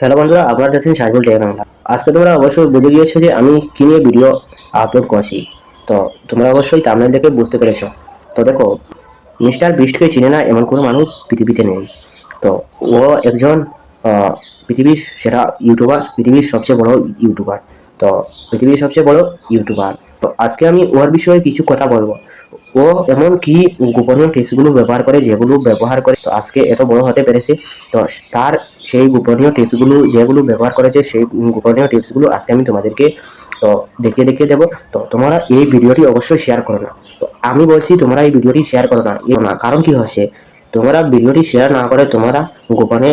Hello বন্ধুরা, আপনারা দেখছেন সাইবুল টেক বাংলা। আজকে তোমরা অবশ্যই বুঝে গিয়েছো যে আমি কি নিয়ে ভিডিও আপলোড করছি। তো তোমরা অবশ্যই থাম্বনেল দেখে বুঝতে পেরেছো। তো দেখো, মিস্টার বিস্টকে চিনে না এমন কোনো মানুষ পৃথিবীতে নেই। তো ও একজন পৃথিবীর সেরা ইউটিউবার, পৃথিবীর সবচেয়ে বড় ইউটিউবার। তো পৃথিবীর সবচেয়ে বড় ইউটিউবার। তো আজকে আমি ওর বিষয়ে কিছু কথা বলবো। ও এমন কি গোপনীয় টিপসগুলো ব্যবহার করে, যেগুলো ব্যবহার করে তো আজকে এত বড় হতে পেরেছে। তো তার সেই গোপনীয় টিপসগুলো যেগুলো ব্যবহার করেছে, সেই গোপনীয় টিপসগুলো আজকে আমি তোমাদেরকে তো দেখিয়ে দেবো। তো তোমরা এই ভিডিওটি অবশ্যই শেয়ার করো না। তো আমি বলছি তোমরা এই ভিডিওটি শেয়ার করো না, কারণ কি হচ্ছে, তোমরা ভিডিওটি শেয়ার না করে তোমরা গোপনে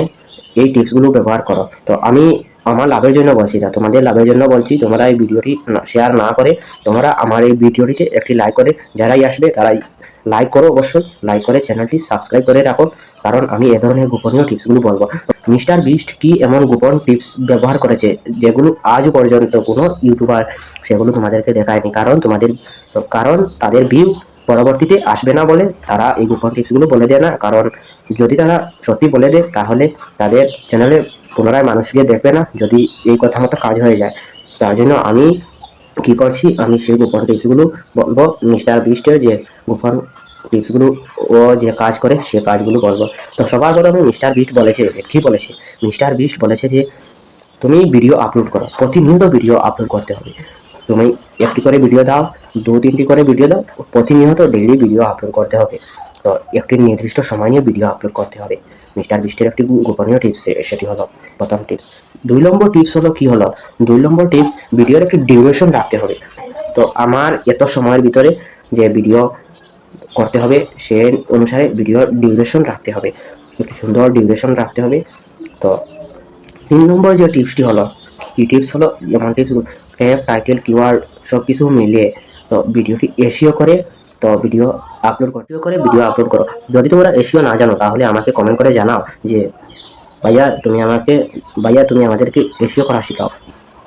এই টিপসগুলো ব্যবহার করো। তো আমি আমার লাভের জন্য বলছি না, তোমাদের লাভের জন্য বলছি। তোমরা এই ভিডিওটি শেয়ার না করে তোমরা আমার এই ভিডিওটিতে একটি লাইক করে, যারাই আসবে তারাই লাইক করো, অবশ্যই লাইক করে চ্যানেলটি সাবস্ক্রাইব করে রাখো, কারণ আমি এ ধরনের গোপনীয় টিপসগুলো বলবো। মিস্টার বিস্ট কি এমন গোপন টিপস ব্যবহার করেছে যেগুলো আজ পর্যন্ত কোনো ইউটিউবার সেগুলো তোমাদেরকে দেখায়নি, কারণ তাদের ভিউ পরবর্তীতে আসবে না বলে তারা এই গোপন টিপসগুলো বলে দেয় না। কারণ যদি তারা সত্যি বলে দেয় তাহলে তাদের চ্যানেলে পুনরায় মানুষ গিয়ে দেখবে না, যদি এই কথা মতো কাজ হয়ে যায়। তার জন্য আমি কি করছি, আমি সেই গোপন টিপসগুলো বলবো। মিস্টার বিস্টের যে গোপন টিপসগুলো ও যে কাজ করে সে কাজগুলো বলবো। তো সবার প্রথমে মিস্টার বিস্ট বলেছে, কি বলেছে মিস্টার বিস্ট বলেছে যে তুমি ভিডিও আপলোড করো, প্রতিনিয়ত ভিডিও আপলোড করতে হবে। তুমি একটি করে ভিডিও দাও, 2-3টি করে ভিডিও দাও, প্রতিনিয়ত ডেইলি ভিডিও আপলোড করতে হবে। তো একটি নির্দিষ্ট সময় নিয়ে ভিডিও আপলোড করতে হবে। মিস্টার বিস্টের একটি গোপনীয় টিপস সেটি হলো প্রথম টিপস। 2 নম্বর টিপস হলো কি হলো, 2 নম্বর টিপস, ভিডিওর একটি ডিউরেশন রাখতে হবে। তো আমার এত সময়ের ভিতরে যে ভিডিও করতে হবে সে অনুসারে ভিডিওর ডিউরেশন রাখতে হবে, একটি সুন্দর ডিউরেশন রাখতে হবে। তো 3 নম্বর যে টিপসটি হলো, কি টিপস হলো, যেমন টিপস ট্যাগ, টাইটেল, কিওয়ার্ড সব কিছু মিলিয়ে তো ভিডিওটি এসইও করে তো ভিডিও আপলোড করো। যদি তোমরা এসইও না জানো তাহলে আমাকে কমেন্ট করে জানাও যে ভাইয়া তুমি আমাদেরকে এসইও করা শেখাও।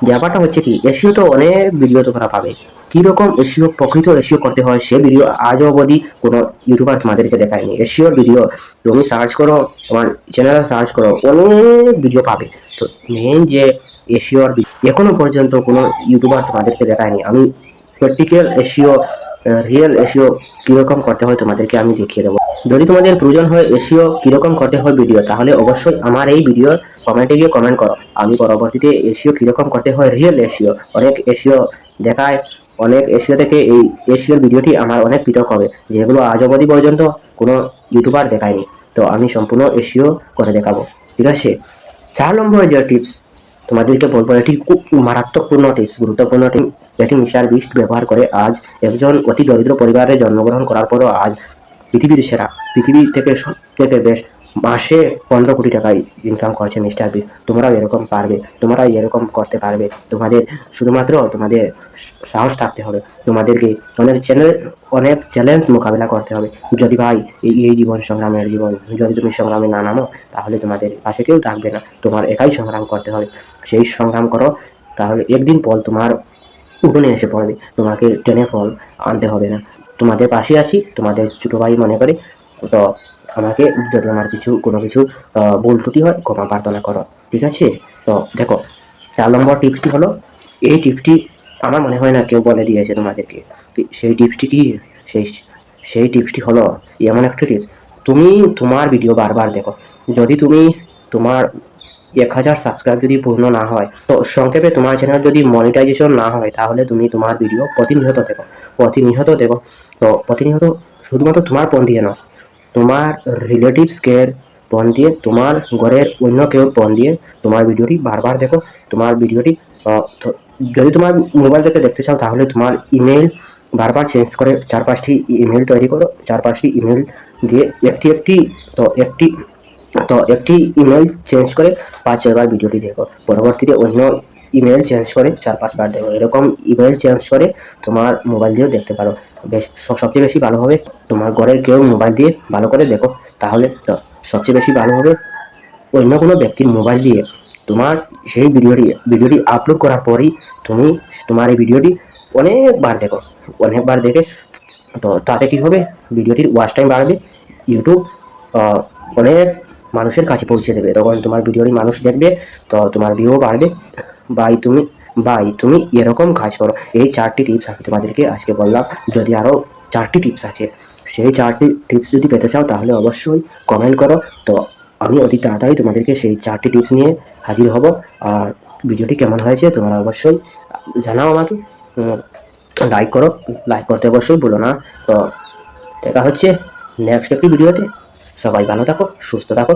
ব্যাপারটা হচ্ছে কি, এসইও তো অনেক ভিডিও তোমরা পাবে, কিরকম এসইও, প্রকৃত এসইও করতে হয় সে ভিডিও আজও অবধি কোনো ইউটিউবার তোমাদেরকে দেখায়নি। এসইওর ভিডিও তুমি সার্চ করো, তোমার চ্যানেলে সার্চ করো, অনেক ভিডিও পাবে। তো মেইন যে এসইওর এখনো পর্যন্ত কোনো ইউটিউবার তোমাদেরকে দেখায়নি। আমি প্র্যাকটিক্যাল এসইও, রিয়েল এসইও কিরকম করতে হয় তোমাদেরকে আমি দেখিয়ে দেবো। যদি তোমাদের প্রয়োজন হয় এসইও কিরকম করতে হয় ভিডিও, তাহলে অবশ্যই আমার এই ভিডিওর কমেন্টে গিয়ে কমেন্ট করো। আমি পরবর্তীতে এসইও কিরকম করতে হয়, রিয়েল এসইও, অনেক এসইও দেখায়, অনেক এসইও থেকে এই এসইওর ভিডিওটি আমার অনেক পৃথক হবে, যেগুলো আজ অবধি পর্যন্ত কোনো ইউটিউবার দেখায়নি। তো আমি সম্পূর্ণ এসইও করে দেখাবো, ঠিক আছে। 4 নম্বর যে টিপস তোমাদেরকে বলবো, এটি খুব মারাত্মকপূর্ণ টিপস, গুরুত্বপূর্ণ টিপস। এটি মিস্টার বিস্ট ব্যবহার করে আজ একজন অতি দরিদ্র পরিবারে জন্মগ্রহণ করার পরও আজ পৃথিবীর সেরা, পৃথিবী থেকে সব থেকে বেশ মাসে 15 কোটি টাকা ইনকাম করছে মিস্টার বিস্ট। তোমরাও এরকম পারবে, তোমরা এরকম করতে পারবে। তোমাদের শুধুমাত্র তোমাদের সাহস থাকতে হবে, তোমাদেরকে অনেক চ্যালেঞ্জ মোকাবিলা করতে হবে। যদি ভাই এই জীবন সংগ্রামের জীবন, যদি তুমি সংগ্রামে না নামো তাহলে তোমাদের পাশে কেউ থাকবে না, তোমার একাই সংগ্রাম করতে হবে। সেই সংগ্রাম করো, তাহলে একদিন ফল তোমার উঠোনে এসে পড়বে, তোমাকে টেনে ফল আনতে হবে না। তোমাদের পাশে আছি, তোমাদের ছোট ভাই মনে করে। তো আমাকে যদি আমার কোনো কিছু ভুল ত্রুটি হয় ক্ষমা প্রার্থনা করো, ঠিক আছে। তো দেখো, 4 নম্বর টিপসটি হলো, এই টিপসটি আমার মনে হয় না কেউ বলে দিয়েছে তোমাদেরকে। সেই টিপসটি কি, সেই সেই টিপসটি হলো এমন একটা টিপস, তুমি তোমার ভিডিও বারবার দেখো। যদি তুমি তোমার 1000 সাবস্ক্রাইব যদি পূর্ণ না হয়, তো সংক্ষেপে তোমার চ্যানেল যদি মনিটাইজেশন না হয়, তাহলে তুমি তোমার ভিডিও প্রতিনিয়ত দেখো। তো প্রতিনিয়ত শুধুমাত্র তোমার ফোন দিয়ে নয়, তোমার রিলেটিভসকে ফোন দিয়ে, তোমার ঘরের অন্য কেউ ফোন দিয়ে তোমার ভিডিওটি বারবার দেখো। তোমার ভিডিওটি যদি তোমার মোবাইল থেকে দেখতে চাও তাহলে তোমার ইমেল বারবার চেঞ্জ করে 4-5টি ইমেল তৈরি করো, 4-5টি ইমেল দিয়ে একটি ইমেল চেঞ্জ করে 5-6 বার ভিডিওটি দেখো, পরবর্তীতে অন্য ইমেল চেঞ্জ করে 4-5 বার দেখো। এরকম ইমেল চেঞ্জ করে তোমার মোবাইল দিয়েও দেখতে পারো। সবচেয়ে বেশি ভালো হবে তোমার ঘরের কেউ মোবাইল দিয়ে ভালো করে দেখো, তাহলে তো সবচেয়ে বেশি ভালো হবে অন্য কোনো ব্যক্তির মোবাইল দিয়ে তোমার সেই ভিডিওটি আপলোড করার পরই তুমি তোমার এই ভিডিওটি অনেকবার দেখে। তো তাতে কি হবে, ভিডিওটির ওয়াচ টাইম বাড়বে, ইউটিউব অনেক মানুষের কাছে পৌঁছে দেবে, তখন তোমার ভিডিওটি মানুষ দেখবে, তো তোমার ভিউ বাড়বে। ভাই তুমি এরকম কাজ করো। এই 4টি টিপস আমি তোমাদেরকে আজকে বললাম। যদি আরও 4টি টিপস আছে, সেই 4টি টিপস যদি পেতে চাও তাহলে অবশ্যই কমেন্ট করো। তো আমি অতি তাড়াতাড়ি তোমাদেরকে সেই 4টি টিপস নিয়ে হাজির হব। আর ভিডিওটি কেমন হয়েছে তোমরা অবশ্যই জানাও আমাকে। লাইক করো, লাইক করতে অবশ্যই ভুলো না। তো দেখা হচ্ছে নেক্সট একটি ভিডিওতে। সবাই ভালো থাকো, সুস্থ থাকো।